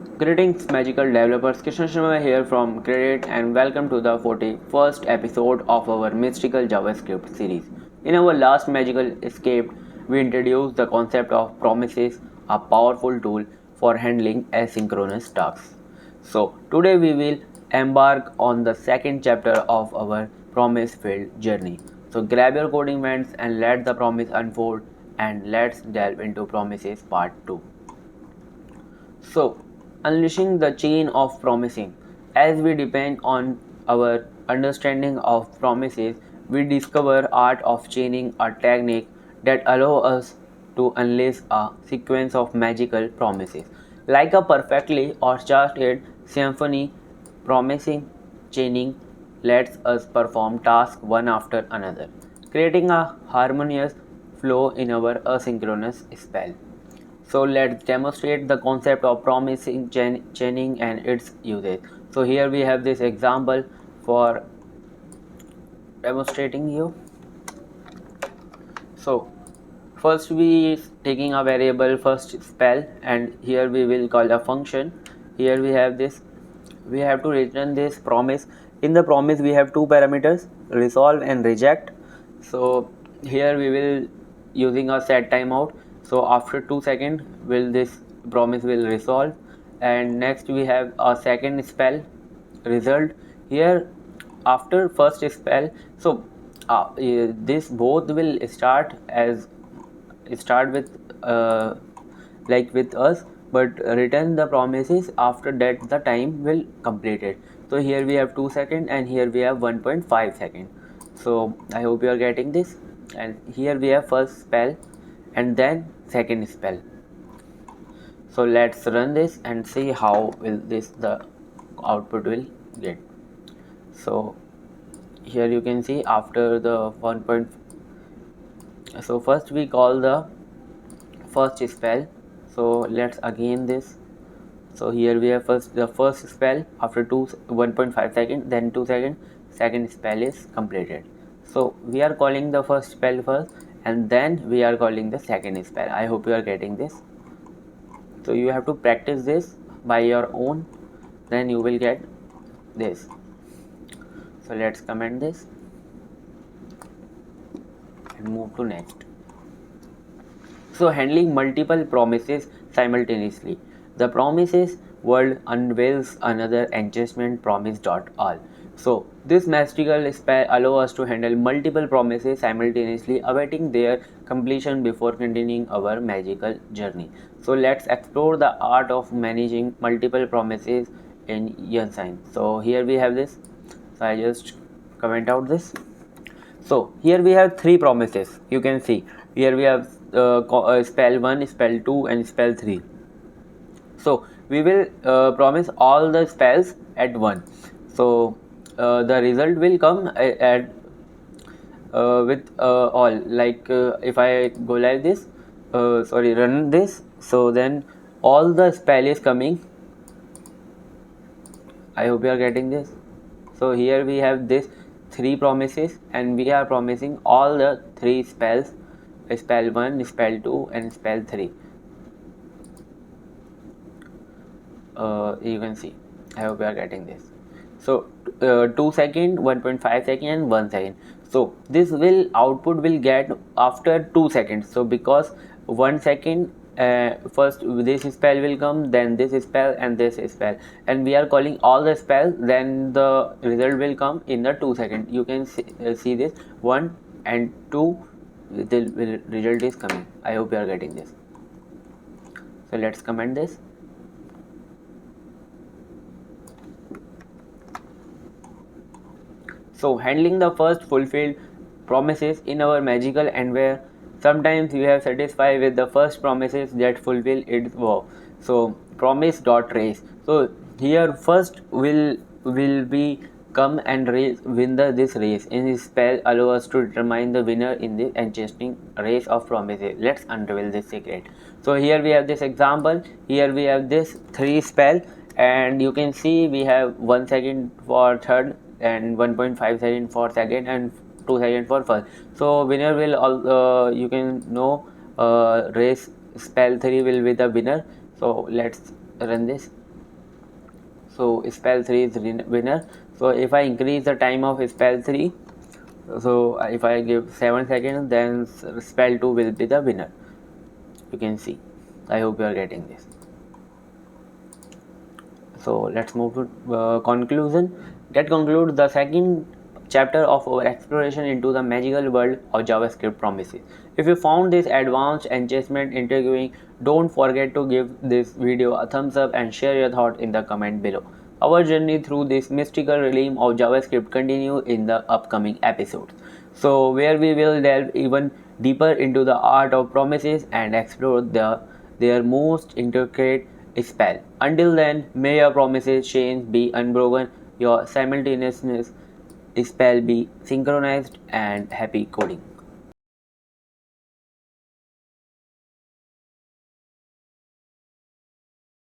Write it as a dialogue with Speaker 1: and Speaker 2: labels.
Speaker 1: Greetings magical developers, Krishna Sharma here from KREDICT and welcome to the 41st episode of our mystical JavaScript series. In our last magical escape, we introduced the concept of promises, a powerful tool for handling asynchronous tasks. So today we will embark on the second chapter of our promise filled journey. So grab your coding vents and let the promise unfold, and let's delve into promises part 2. So, unleashing the chain of promising. As we depend on our understanding of promises, we discover art of chaining, a technique that allow us to unleash a sequence of magical promises. Like a perfectly orchestrated symphony, promising chaining lets us perform tasks one after another, creating a harmonious flow in our asynchronous spell. So let's demonstrate the concept of promising chaining and its usage. So here we have this example for demonstrating you. So first we is taking a variable first spell, and here we will call a function. Here we have this, we have to return this promise. In the promise we have two parameters, resolve and reject. So here we will using a set timeout. So after 2 seconds will this promise will resolve, and next we have a second spell result. Here after first spell, so this both will start with like with us, but return the promises after that the time will completed. So here we have 2 seconds and here we have 1.5 seconds. So I hope you are getting this. And here we have first spell and then second spell. So let's run this and see how will this the output will get. So here you can see after the 1. So first we call the first spell. So let's again this. So here we have first the first spell after 1.5 seconds, then 2 seconds, second spell is completed. So we are calling the first spell first and then we are calling the second spell. I hope you are getting this. So you have to practice this by your own, then you will get this. So let's comment this and move to next. So handling multiple promises simultaneously. The promises world unveils another enchantment promise.all. So this magical spell allows us to handle multiple promises simultaneously, awaiting their completion before continuing our magical journey. So let's explore the art of managing multiple promises in Yansign. So here we have this. So I just comment out this. So here we have three promises. You can see here we have spell 1, spell 2 and spell 3. So we will promise all the spells at once. So the result will come at with all, like if I go like this, run this, so then all the spell is coming. I hope you are getting this. So here we have this three promises and we are promising all the three spells, spell 1, spell 2 and spell 3. You can see, I hope you are getting this. So 2 second, 1.5 second and 1 second. So this will output will get after 2 seconds. So because 1 second first this spell will come, then this spell and this spell, and we are calling all the spells, then the result will come in the 2 seconds. You can see this 1 and 2, the result is coming. I hope you are getting this. So let's comment this. So handling the first fulfilled promises in our magical and where sometimes we have satisfied with the first promises that fulfill its vow. So promise dot race. So here first will be come and win this race. In this spell allow us to determine the winner in the enchanting race of promises. Let's unravel this secret. So here we have this example. Here we have this 3 spell and you can see we have 1 second for third and 1.5 second for second and 2 second for first. So winner will all you can know race spell 3 will be the winner. So let's run this. So spell 3 is winner. So if I increase the time of spell 3, so if I give 7 seconds, then spell 2 will be the winner. You can see. I hope you are getting this. So let's move to conclusion. That concludes the second chapter of our exploration into the magical world of JavaScript promises. If you found this advanced enchantment intriguing, don't forget to give this video a thumbs up and share your thoughts in the comment below. Our journey through this mystical realm of JavaScript continues in the upcoming episodes. So where we will delve even deeper into the art of promises and explore their most intricate spell. Until then, may your promises chains be unbroken, your simultaneousness spell be synchronized, and happy coding.